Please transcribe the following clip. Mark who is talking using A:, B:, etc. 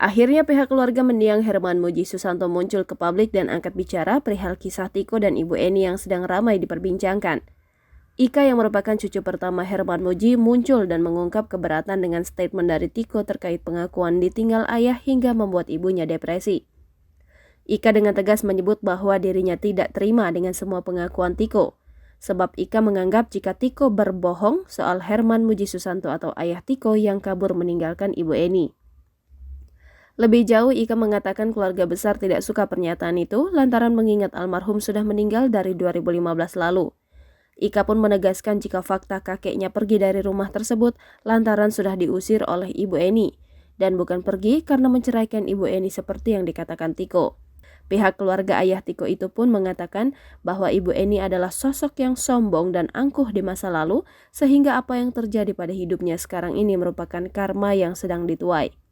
A: Akhirnya pihak keluarga mendiang Herman Muji Susanto muncul ke publik dan angkat bicara perihal kisah Tiko dan Ibu Eni yang sedang ramai diperbincangkan. Ika yang merupakan cucu pertama Herman Muji muncul dan mengungkap keberatan dengan statement dari Tiko terkait pengakuan ditinggal ayah hingga membuat ibunya depresi. Ika dengan tegas menyebut bahwa dirinya tidak terima dengan semua pengakuan Tiko. Sebab Ika menganggap jika Tiko berbohong soal Herman Muji Susanto atau ayah Tiko yang kabur meninggalkan Ibu Eni. Lebih jauh, Ika mengatakan keluarga besar tidak suka pernyataan itu lantaran mengingat almarhum sudah meninggal dari 2015 lalu. Ika pun menegaskan jika fakta kakeknya pergi dari rumah tersebut lantaran sudah diusir oleh Ibu Eni dan bukan pergi karena menceraikan Ibu Eni seperti yang dikatakan Tiko. Pihak keluarga ayah Tiko itu pun mengatakan bahwa Ibu Eni adalah sosok yang sombong dan angkuh di masa lalu sehingga apa yang terjadi pada hidupnya sekarang ini merupakan karma yang sedang dituai.